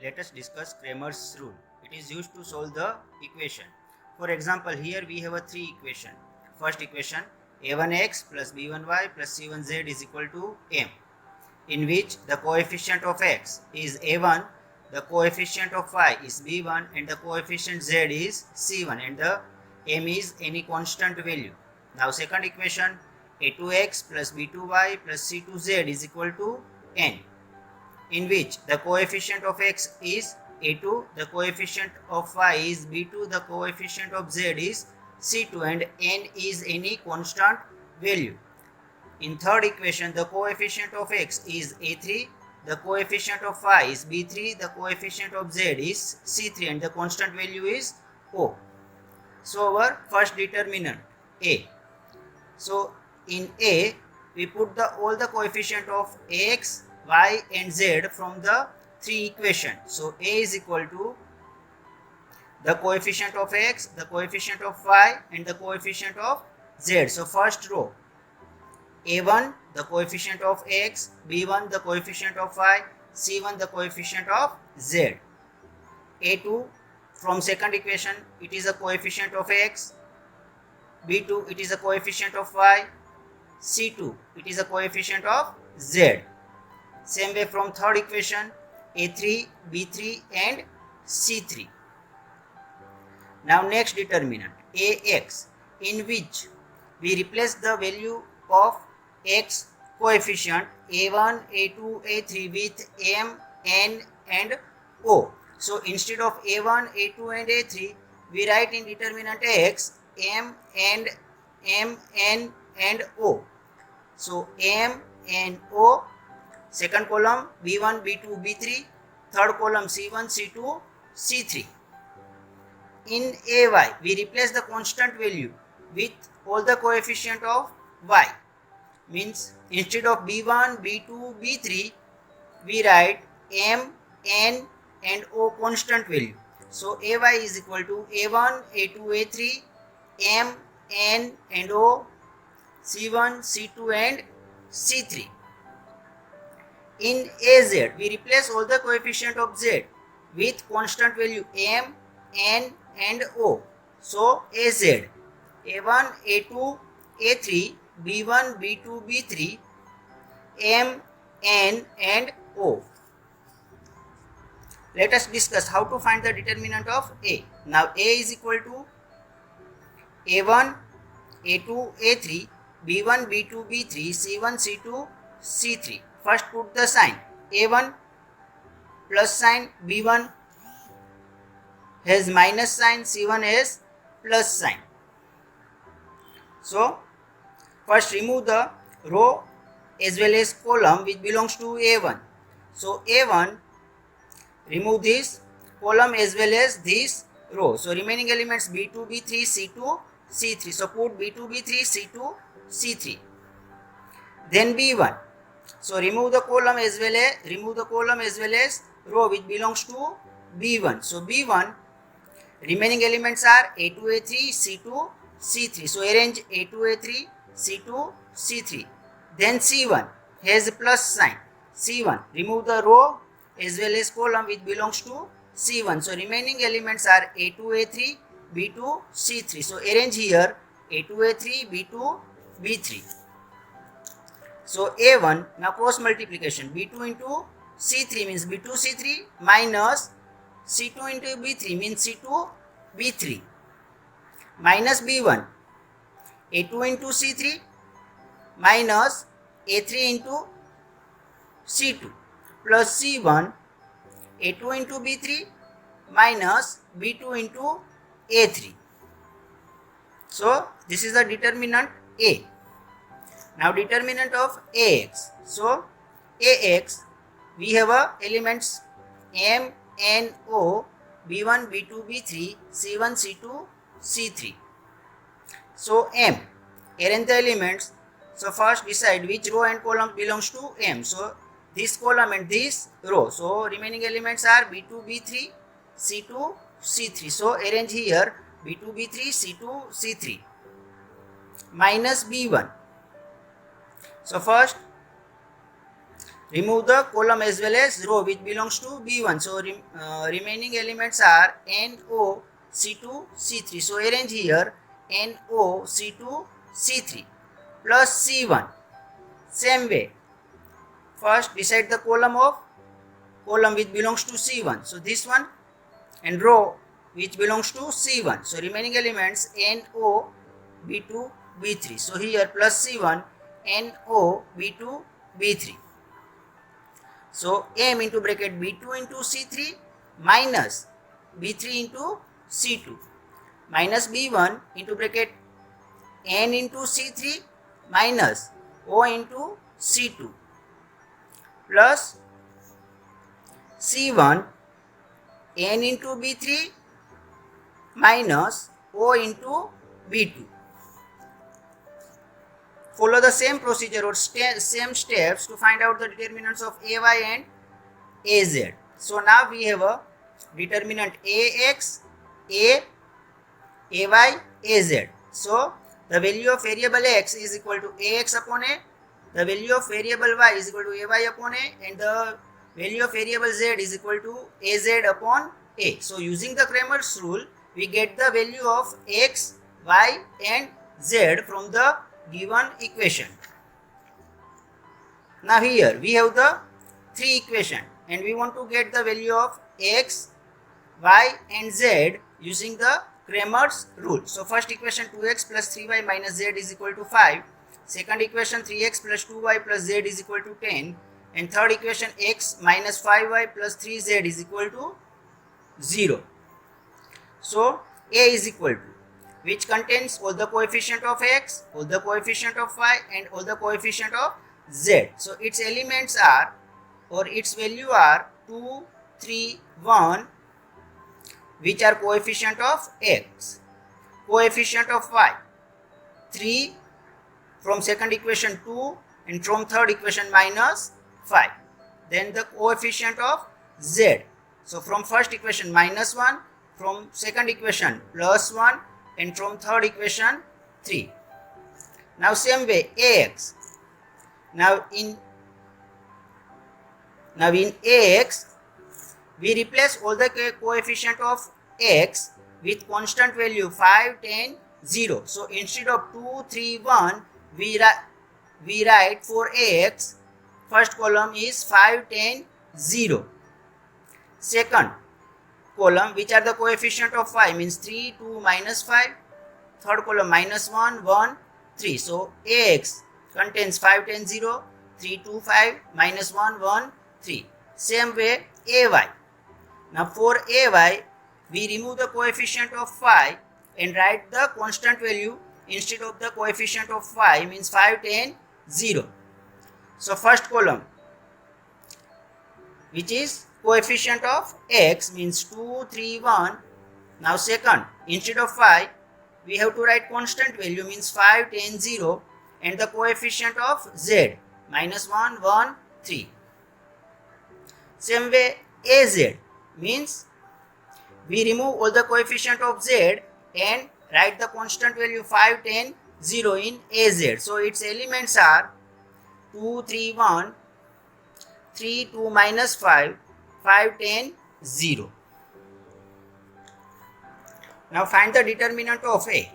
let us discuss Cramer's rule. It is used to solve the equation. For example, here we have a three equation. First equation, a1x plus b1y plus c1z is equal to m, in which the coefficient of x is a1, the coefficient of y is b1, and the coefficient z is c1, and the m is any constant value. Now second equation, a2x plus b2y plus c2z is equal to n, in which the coefficient of x is a2, the coefficient of y is b2, the coefficient of z is c2, and n is any constant value. In third equation, the coefficient of x is a3, the coefficient of y is b3, the coefficient of z is c3, and the constant value is o. So our first determinant a. So in a, we put all the coefficient of x, y and z from the three equations. So a is equal to the coefficient of x, the coefficient of y and the coefficient of z. So first row, a1 the coefficient of x, b1 the coefficient of y, c1 the coefficient of z. a2 from second equation, it is a coefficient of x, b2 it is a coefficient of y, c2 it is a coefficient of z. Same way from third equation, a3, b3 and c3. Now next determinant, ax, in which we replace the value of x coefficient a1, a2, a3 with m, n and o. So instead of a1, a2 and a3, we write in determinant x m and m, n and o. So m, n, o. Second column b1, b2, b3. Third column c1, c2, c3. In ay, we replace the constant value with all the coefficient of y. Means instead of b1, b2, b3, we write m, n and o constant value. So ay is equal to a1, a2, a3, m, n and o, c1, c2 and c3. In az, we replace all the coefficient of z with constant value m, n and o. So az, a1, a2, a3, b1, b2, b3, m, n and o. Let us discuss how to find the determinant of a. Now a is equal to a1, a2, a3, b1, b2, b3, c1, c2, c3. First put the sign. a1 plus sign, b1 has minus sign, c1 has plus sign. So first remove the row as well as column which belongs to a1. So a1, remove this column as well as this row. So remaining elements b2, b3, c2, c3. So put b2, b3, c2, c3. Then b1. So remove the column as well as row which belongs to b1. So b1, remaining elements are a2, a3, c2, c3. So arrange a2, a3, c2, c3. Then c1 has a plus sign. c1, remove the row as well as column which belongs to c1. So remaining elements are a2, a3, b2, c3. So arrange here a2, a3, b2, b3. So a1, now cross multiplication, b2 into c3 means b2 c3 minus c2 into b3 means c2 b3 minus b1, a2 into c3 minus a3 into c2 plus c1, a2 into b3 minus b2 into a3. So this is the determinant a. Now determinant of ax. So ax, we have elements m, n, o, b1, b2, b3, c1, c2, c3. So m, arrange the elements. So first decide which row and column belongs to m. So this column and this row. So remaining elements are b2, b3, c2, c3. So arrange here b2, b3, c2, c3 minus b1. So first remove the column as well as row which belongs to B1. So remaining elements are NO, C2, C3. So arrange here NO, C2, C3 plus C1. Same way, first decide the column which belongs to C1. So this one, and row which belongs to C1. So remaining elements NO, B2, B3. So here plus C1, NO, B2, B3. So M into bracket B2 into C3 minus B3 into C2 minus B1 into bracket N into C3 minus O into C2 plus C1 N into B3 minus O into B2. Follow the same procedure or same steps to find out the determinants of AY and AZ. So now we have a determinant AX, AY, AZ. So the value of variable X is equal to AX upon A, the value of variable Y is equal to AY upon A, and the value of variable Z is equal to AZ upon A. So using the Cramer's rule, we get the value of X, Y and Z from the given equation. Now here we have the three equation and we want to get the value of X, Y and Z using the Cramer's rule. So first equation 2x plus 3y minus z is equal to 5. Second equation 3x plus 2y plus z is equal to 10. And third equation x minus 5y plus 3z is equal to 0. So A is equal to, which contains all the coefficient of x, all the coefficient of y and all the coefficient of z. So its elements are, or its value are 2, 3, 1, which are coefficient of x, coefficient of y 3, from second equation 2 and from third equation minus 5. Then the coefficient of z. So from first equation minus 1, from second equation plus 1 and from third equation 3. Now same way Ax. Now in Ax we replace all the coefficient of x with constant value 5, 10, 0. So instead of 2, 3, 1 we write for Ax, first column is 5, 10, 0. Second column, which are the coefficient of y, means 3, 2, minus 5. Third column minus 1, 1, 3. So Ax contains 5, 10, 0, 3, 2, 5, minus 1, 1, 3. Same way Ay. Now for Ay, we remove the coefficient of y and write the constant value instead of the coefficient of y, means 5, 10, 0. So first column, which is coefficient of x, means 2, 3, 1. Now second, instead of y, we have to write constant value, means 5, 10, 0, and the coefficient of z, minus 1, 1, 3. Same way Az, means we remove all the coefficient of z and write the constant value 5, 10, 0 in Az. So its elements are 2, 3, 1, 3, 2, minus 5, 5, 10, 0. Now find the determinant of A.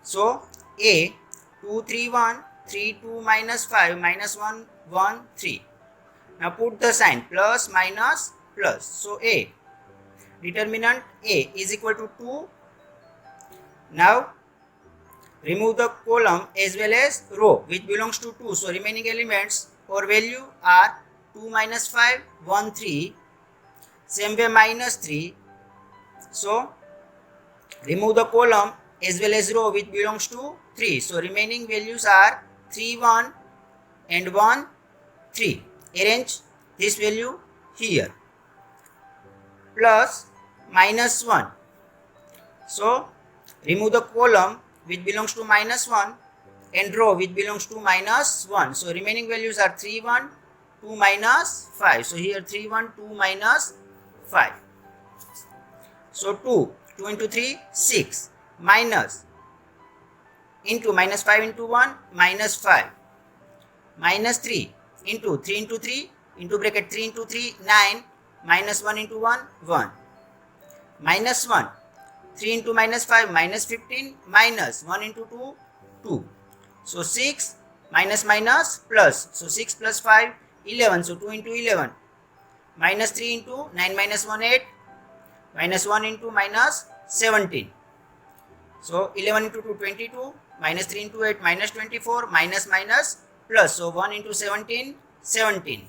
So A 2, 3, 1, 3, 2, minus 5, minus 1, 1, 3. Now put the sign plus, minus, plus. So A, determinant A is equal to 2. Now remove the column as well as row which belongs to 2. So remaining elements or value are 2 minus 5, 1, 3. Same way minus 3. So remove the column as well as row which belongs to 3. So remaining values are 3, 1 and 1, 3. Arrange this value here. Plus minus 1. So remove the column which belongs to minus 1 and row which belongs to minus 1. So remaining values are 3, 1, 2, minus 5. So here 3, 1, 2, minus 5. So 2 into 3, 6, minus into minus 5 into 1, minus 5, minus 3 into 3 into 3 into bracket 3 into 3 9 minus 1 into 1 1 minus 1 3 into minus 5 minus 15 minus 1 into 2 2. So 6 minus minus plus. So 6 plus 5 11. So 2 into 11 minus 3 into 9 minus 1 8 minus 1 into minus 17. So 11 into 2 22 minus 3 into 8 minus 24 minus minus plus. So 1 into 17 17.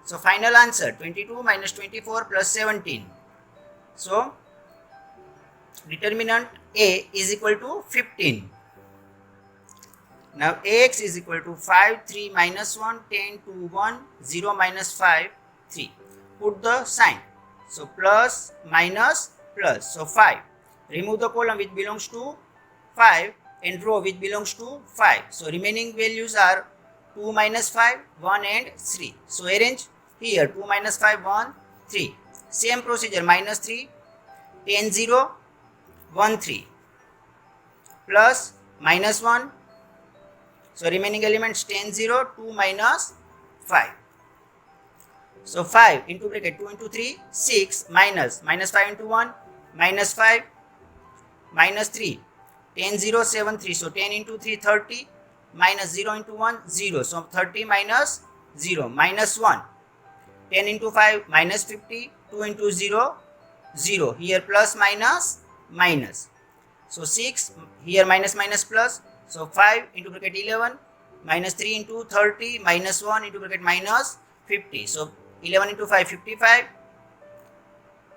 So final answer 22 minus 24 plus 17. So determinant A is equal to 15. Now Ax is equal to 5 3 minus 1 10 2 1 0 minus 5 3. Put the sign. So plus minus plus. So 5. Remove the column which belongs to 5 and row which belongs to 5. So remaining values are 2 minus 5 1 and 3. So arrange here 2 minus 5 1 3. Same procedure minus 3 10 0 1 3 plus minus 1. So remaining elements 10 0 2 minus 5. So 5 into bracket 2 into 3 6 minus 5 into 1 minus 5 minus 3 10 0 7 3. So 10 into 3 30 minus 0 into 1 0. So 30 minus 0 minus 1 10 into 5 minus 50 2 into 0 0. Here plus minus minus. So 6 here minus minus plus. So 5 into bracket 11 minus 3 into 30 minus 1 into bracket minus 50. So 11 into 5 55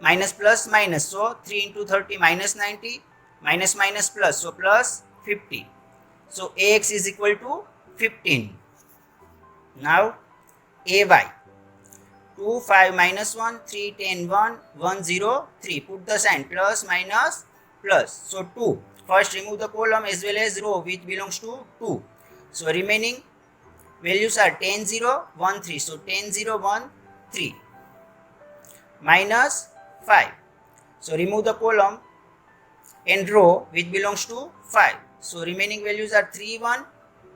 minus plus minus. So 3 into 30 minus 90 minus minus plus. So plus 50. So Ax is equal to 15. Now Ay 2 5 minus 1 3 10 1 1 0 3. Put the sign plus minus plus. So 2. First remove the column as well as row which belongs to 2. So remaining values are 10 0 1 3. So 10 0 1 3 minus 5. So remove the column and row which belongs to 5. So remaining values are 3 1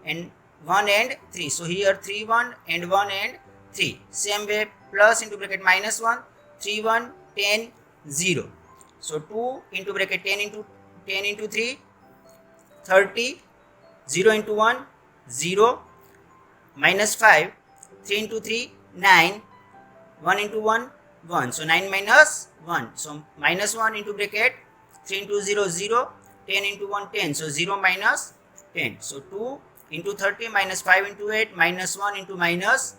and 1 and 3. So here 3 1 and 1 and 3. Same way plus into bracket minus 1 3 1 10 0. So 2 into bracket 10 into 3 30 0 into 1 0 minus 5 3 into 3 9 1 into 1 1. So 9 minus 1. So minus 1 into bracket 3 into 0 0 10 into 1 10. So 0 minus 10. So 2 into 30 minus 5 into 8 minus 1 into minus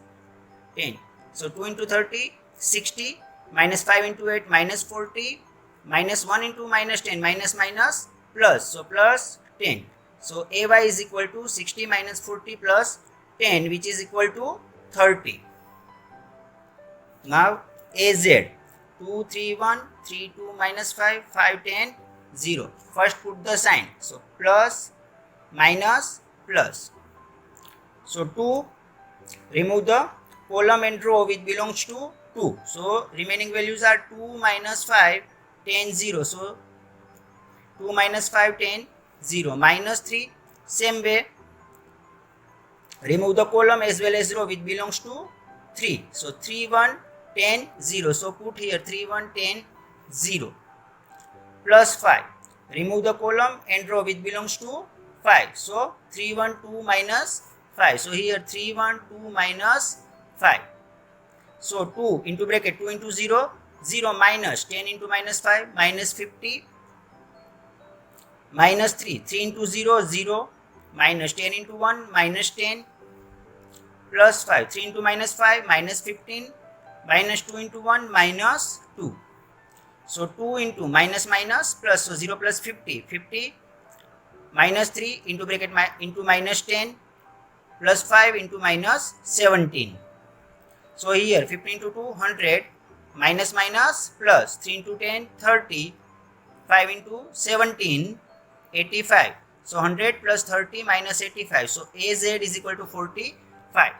10. So 2 into 30 60 minus 5 into 8 minus 40 minus 1 into minus 10 minus minus plus. So plus 10. So Ay is equal to 60 minus 40 plus 10 which is equal to 30. Now Az 2 3 1 3 2 minus 5 5 10 0. First put the sign. So plus minus plus. So 2 remove the column and row which belongs to 2. So remaining values are 2 minus 5 10 0. So 2 minus 5 10 0 minus 3. Same way remove the column as well as row which belongs to 3. So 3 1 10 0. So put here 3 1 10 0 plus 5. Remove the column and row which belongs to 5. So 3 1 2 minus 5. So here 3 1 2 minus 5. So 2 into bracket 2 into 0 0 minus 10 into minus 5 minus 50 minus 3 3 into 0 0 minus 10 into 1 minus 10 plus 5 3 into minus 5 minus 15 minus 2 into 1 minus 2. So 2 into minus minus plus. So 0 plus 50 50 minus 3 into bracket into minus 10 plus 5 into minus 17. So here 15 into 2 100 minus minus plus 3 into 10 30 5 into 17 85. So 100 plus 30 minus 85. So Az is equal to 45.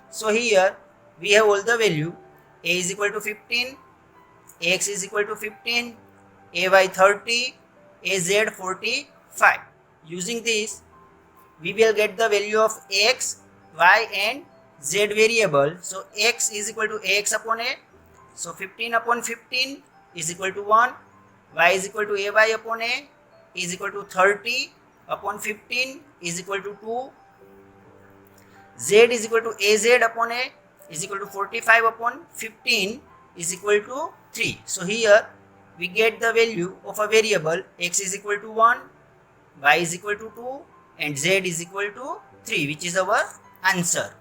So here we have all the value. A is equal to 15, Ax is equal to 15, Ay 30, Az 45. Using this we will get the value of X, Y and z variable, so x is equal to ax upon a, so 15 upon 15 is equal to 1, y is equal to ay upon a is equal to 30 upon 15 is equal to 2, z is equal to az upon a is equal to 45 upon 15 is equal to 3. So here we get the value of a variable x is equal to 1, y is equal to 2 and z is equal to 3, which is our answer.